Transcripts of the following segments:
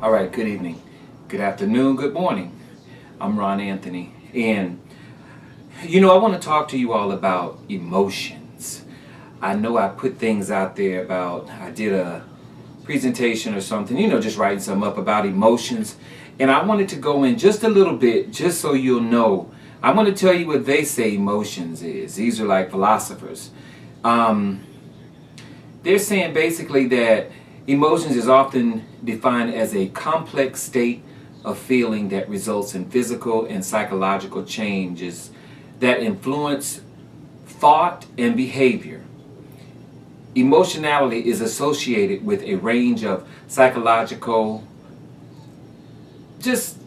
All right, good evening, good afternoon, good morning. I'm Rahn Anthony, and I want to talk to you all about emotions. I know I put things out there about, I did a presentation or something, just writing something up about emotions, and I wanted to go in just a little bit, just so you'll know. I want to tell you what they say emotions is. These are like philosophers. Um, they're saying basically that emotions is often defined as a complex state of feeling that results in physical and psychological changes that influence thought and behavior. Emotionality is associated with a range of psychological just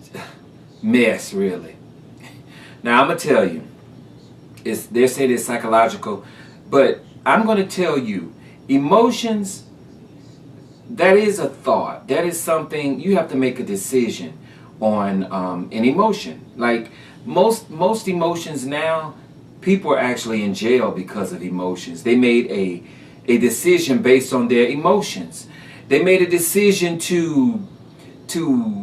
mess, really. Now I'm gonna tell you, they're saying it's psychological, but I'm gonna tell you, emotions, that is a thought. That is something you have to make a decision on. An emotion, like most emotions now, people are actually in jail because of emotions. They made a decision based on their emotions. They made a decision to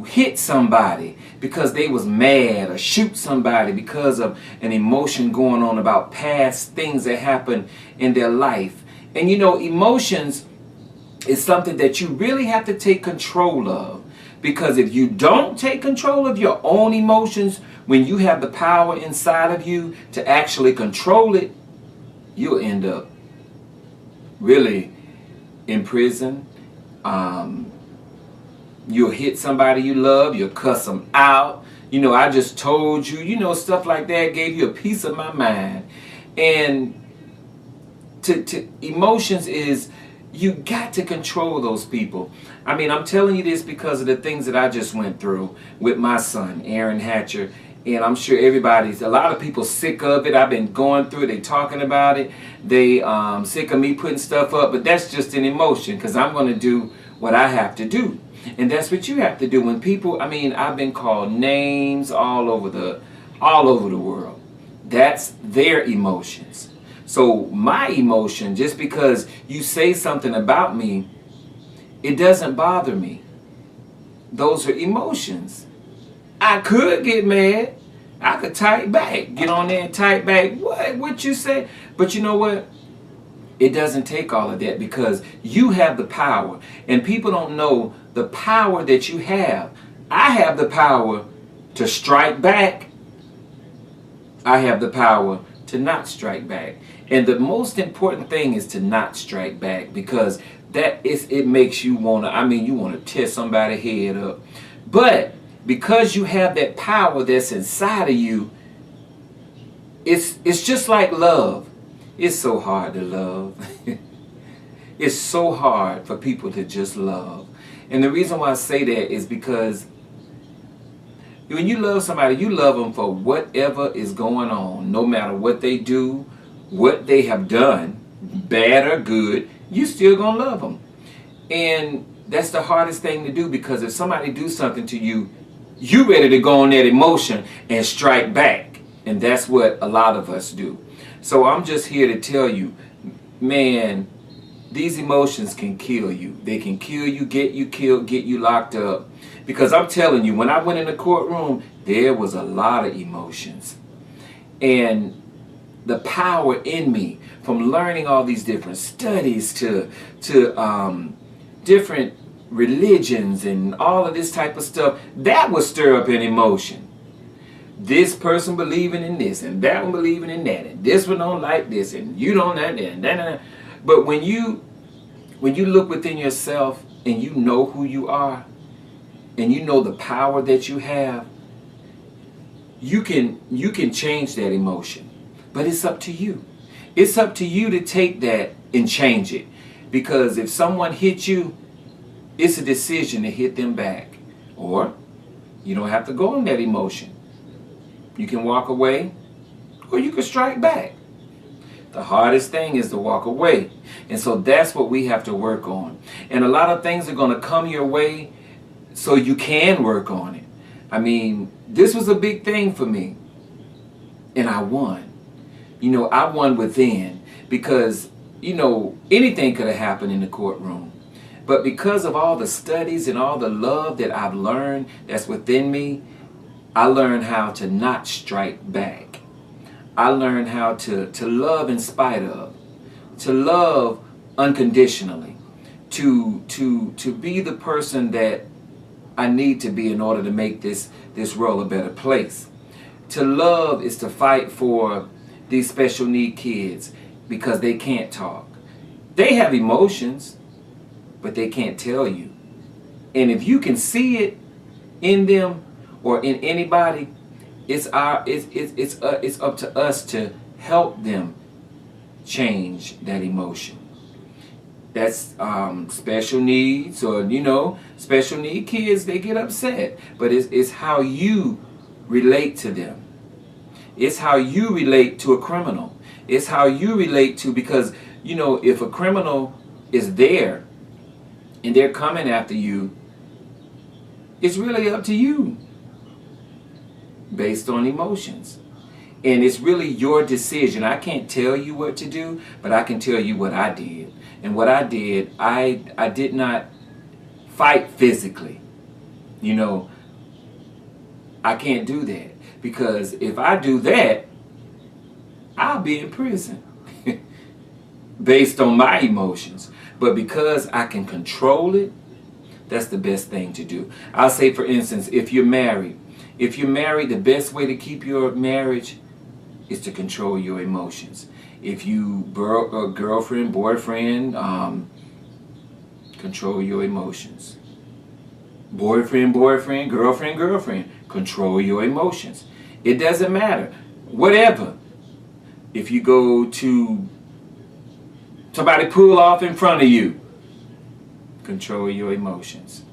hit somebody because they was mad, or shoot somebody because of an emotion going on about past things that happened in their life. And emotions is something that you really have to take control of, because if you don't take control of your own emotions, when you have the power inside of you to actually control it, you'll end up really in prison. You'll hit somebody you love, you'll cuss them out. I just told you, stuff like that gave you a piece of my mind. And to emotions is, you got to control those people. I mean, I'm telling you this because of the things that I just went through with my son, Aaron Hatcher. And I'm sure a lot of people sick of it. I've been going through it. They talking about it. They sick of me putting stuff up. But that's just an emotion, because I'm going to do what I have to do. And that's what you have to do. When people, I've been called names all over the world. That's their emotions. So my emotion, just because you say something about me, it doesn't bother me. Those are emotions. I could get mad. I could type back. Get on there and type back. What you say? But you know what? It doesn't take all of that, because you have the power. And people don't know the power that you have. I have the power to strike back. I have the power to not strike back. And the most important thing is to not strike back, because it makes you want to tear somebody's head up. But because you have that power that's inside of you, it's just like love. It's so hard to love. It's so hard for people to just love. And the reason why I say that is because when you love somebody, you love them for whatever is going on. No matter what they do, what they have done, bad or good, you still gonna love them. And that's the hardest thing to do, because if somebody do something to you, you ready to go on that emotion and strike back. And that's what a lot of us do. So I'm just here to tell you, man, these emotions can kill you. They can kill you, get you killed, get you locked up. Because I'm telling you, when I went in the courtroom, there was a lot of emotions. And the power in me, from learning all these different studies to different religions and all of this type of stuff, that would stir up an emotion. This person believing in this, and that one believing in that, and this one don't like this, and you don't like that, and that. But when you look within yourself and you know who you are, and you know the power that you have, you can change that emotion. But it's up to you. It's up to you to take that and change it. Because if someone hits you, it's a decision to hit them back. Or you don't have to go on that emotion. You can walk away, or you can strike back. The hardest thing is to walk away. And so that's what we have to work on. And a lot of things are going to come your way, so you can work on it. This was a big thing for me. And I won. I won within, because, anything could have happened in the courtroom. But because of all the studies and all the love that I've learned that's within me, I learned how to not strike back. I learned how to love in spite of, to love unconditionally, to be the person that I need to be in order to make this world a better place. To love is to fight for these special need kids because they can't talk. They have emotions, but they can't tell you. And if you can see it in them or in anybody, it's up to us to help them change that emotion. That's special needs, or special need kids, they get upset, but it's how you relate to them. It's how you relate to a criminal. It's how you relate to, because if a criminal is there and they're coming after you, it's really up to you based on emotions. And it's really your decision. I can't tell you what to do, but I can tell you what I did. And what I did, I did not fight physically. I can't do that. Because if I do that, I'll be in prison based on my emotions. But because I can control it, that's the best thing to do. I'll say, for instance, if you're married, the best way to keep your marriage is to control your emotions. If you girlfriend, boyfriend, control your emotions. Boyfriend, girlfriend, control your emotions. It doesn't matter. Whatever. If you go to somebody pull off in front of you, control your emotions.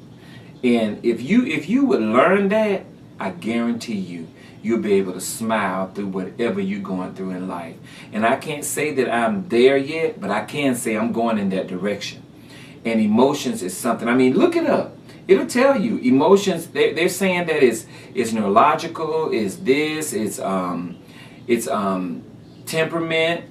And if you would learn that, I guarantee you'll be able to smile through whatever you're going through in life. And I can't say that I'm there yet, but I can say I'm going in that direction. And emotions is something, look it up. It'll tell you. Emotions, they're saying that it's neurological, it's this, it's temperament,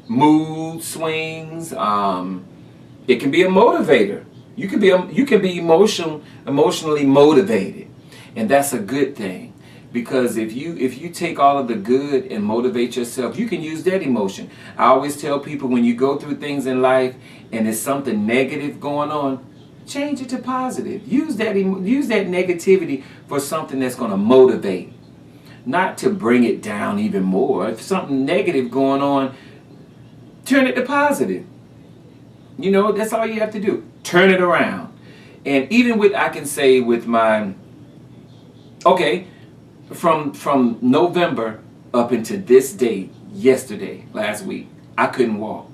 mood swings, it can be a motivator. You can be emotionally motivated. And that's a good thing. Because if you take all of the good and motivate yourself, you can use that emotion. I always tell people, when you go through things in life and there's something negative going on, change it to positive. Use that negativity for something that's going to motivate, not to bring it down even more. If something negative going on, turn it to positive. That's all you have to do. Turn it around. And even I can say with my, from November up into this day, yesterday, last week, I couldn't walk.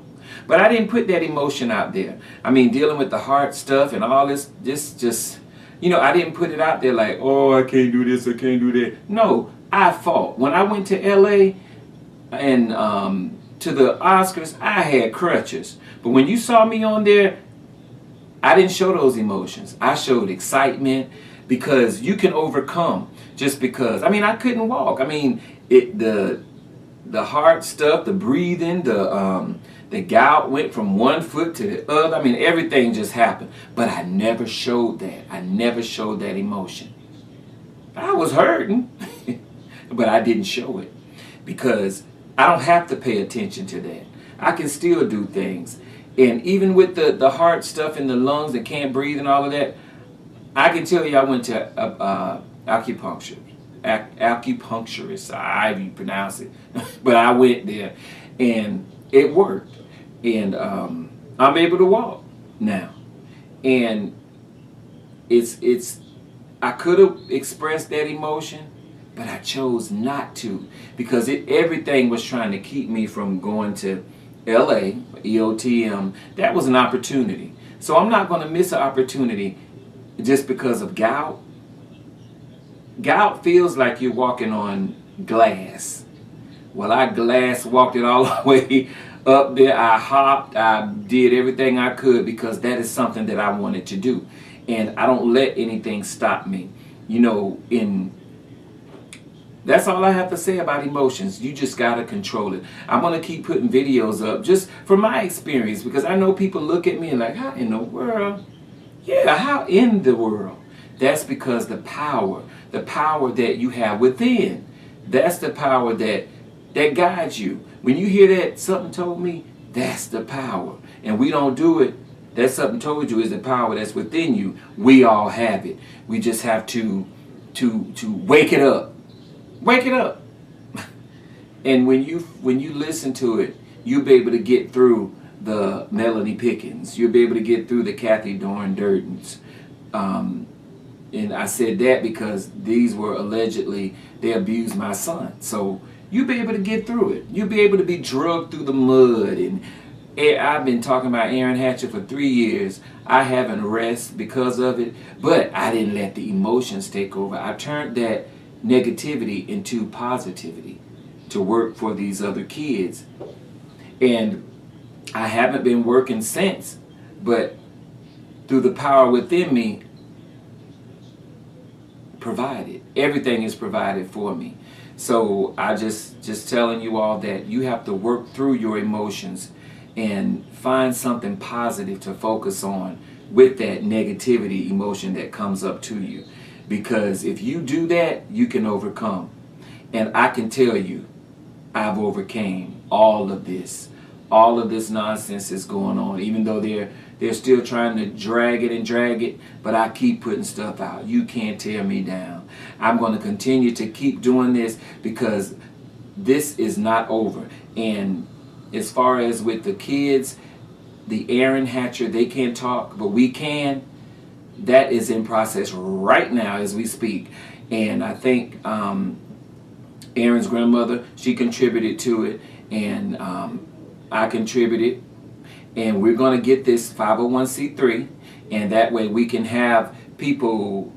But I didn't put that emotion out there. Dealing with the heart stuff and all this just, I didn't put it out there like, oh, I can't do this, I can't do that. No, I fought. When I went to LA and to the Oscars, I had crutches. But when you saw me on there, I didn't show those emotions. I showed excitement, because you can overcome just because. I couldn't walk. The heart stuff, the breathing, the gout went from one foot to the other. Everything just happened. But I never showed that. I never showed that emotion. I was hurting, but I didn't show it because I don't have to pay attention to that. I can still do things. And even with the heart stuff and the lungs that can't breathe and all of that, I can tell you I went to acupuncturist, however you pronounce it. But I went there and it worked. And I'm able to walk now. And I could have expressed that emotion, but I chose not to, because everything was trying to keep me from going to LA, Eotm. That was an opportunity. So I'm not going to miss an opportunity just because of gout. Gout feels like you're walking on glass. Well, I walked it all the way up there. I hopped. I did everything I could because that is something that I wanted to do. And I don't let anything stop me. That's all I have to say about emotions. You just got to control it. I'm going to keep putting videos up just from my experience, because I know people look at me and like, how in the world Yeah, how in the world? That's because the power that you have within, that's the power that guides you. When you hear that, something told me, that's the power. And we don't do it. That something told you is the power that's within you. We all have it. We just have to wake it up. Wake it up. And when you listen to it, you'll be able to get through the Melanie Pickens. You'll be able to get through the Kathy Dorn Durtons. And I said that because these were allegedly, they abused my son. So you'll be able to get through it. You'll be able to be drugged through the mud. And I've been talking about Aaron Hatcher for 3 years. I haven't rested because of it, but I didn't let the emotions take over. I turned that negativity into positivity to work for these other kids. And I haven't been working since, but through the power within me, provided. Everything is provided for me. So I just telling you all that you have to work through your emotions and find something positive to focus on with that negativity emotion that comes up to you. Because if you do that, you can overcome. And I can tell you, I've overcame all of this. All of this nonsense is going on, even though they're still trying to drag it, but I keep putting stuff out. You can't tear me down. I'm going to continue to keep doing this because this is not over. And as far as with the kids, the Aaron Hatcher, they can't talk, but we can. That is in process right now as we speak. And I think Aaron's grandmother, she contributed to it, and I contributed, and we're going to get this 501c3, and that way we can have people,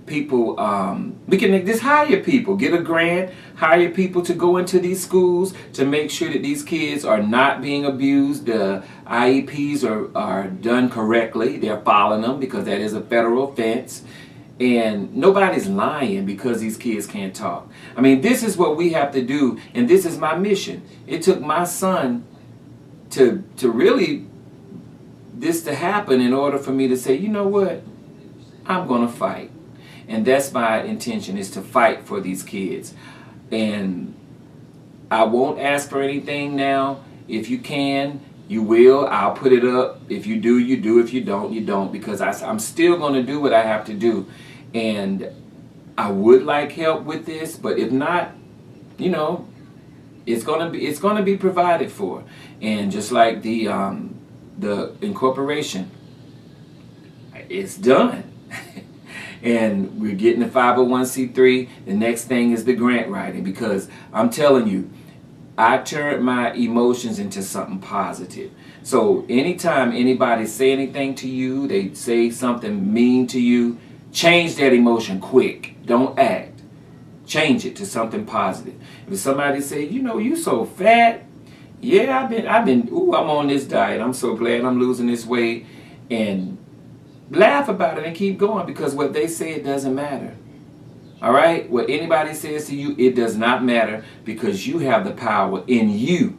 we can just hire people, get a grant, hire people to go into these schools to make sure that these kids are not being abused. The IEPs are done correctly. They're following them because that is a federal offense. And nobody's lying because these kids can't talk. I mean, this is what we have to do, and this is my mission. It took my son to really this to happen in order for me to say, you know what, I'm going to fight. And that's my intention, is to fight for these kids. And I won't ask for anything now. If you can, you will. I'll put it up. If you do, you do. If you don't, you don't. Because I'm still going to do what I have to do. And I would like help with this, but if not, you know, it's gonna be provided for. And just like the incorporation, it's done. And we're getting the 501c3. The next thing is the grant writing, because I'm telling you, I turned my emotions into something positive. So anytime anybody say anything to you, they say something mean to you, change that emotion quick. Don't act. Change it to something positive. If somebody say, you know, you so fat, yeah, I'm on this diet. I'm so glad I'm losing this weight. And laugh about it and keep going, because what they say, it doesn't matter. All right? What anybody says to you, it does not matter, because you have the power in you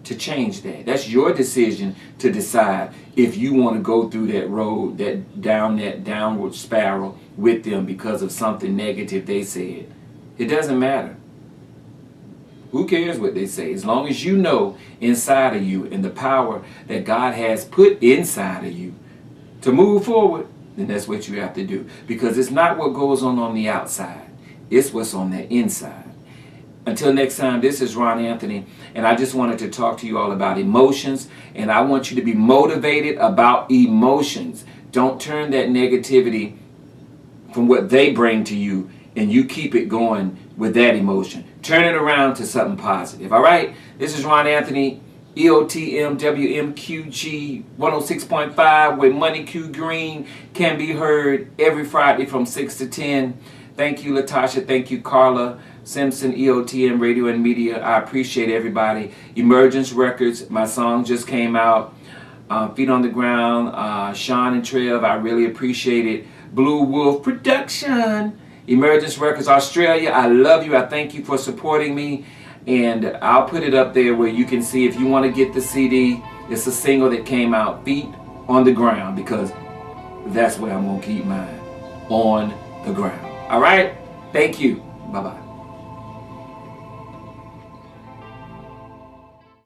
to change that. That's your decision to decide if you want to go through that road, that downward spiral with them because of something negative they said. It doesn't matter. Who cares what they say? As long as you know inside of you and the power that God has put inside of you to move forward, then that's what you have to do. Because it's not what goes on the outside. It's what's on the inside. Until next time, this is Rahn Anthony, and I just wanted to talk to you all about emotions, and I want you to be motivated about emotions. Don't turn that negativity from what they bring to you, and you keep it going with that emotion. Turn it around to something positive, all right? This is Rahn Anthony, Eotm WMQG 106.5, where Money Q Green can be heard every Friday from 6 to 10. Thank you, Latasha. Thank you, Carla Simpson, Eotm Radio and Media. I appreciate everybody. Emergence Records, my song just came out. Feet on the Ground, Sean and Trev, I really appreciate it. Blue Wolf Production, Emergence Records Australia, I love you. I thank you for supporting me. And I'll put it up there where you can see if you want to get the CD. It's a single that came out, Feet on the Ground, because that's where I'm going to keep mine, on the ground. All right? Thank you. Bye-bye.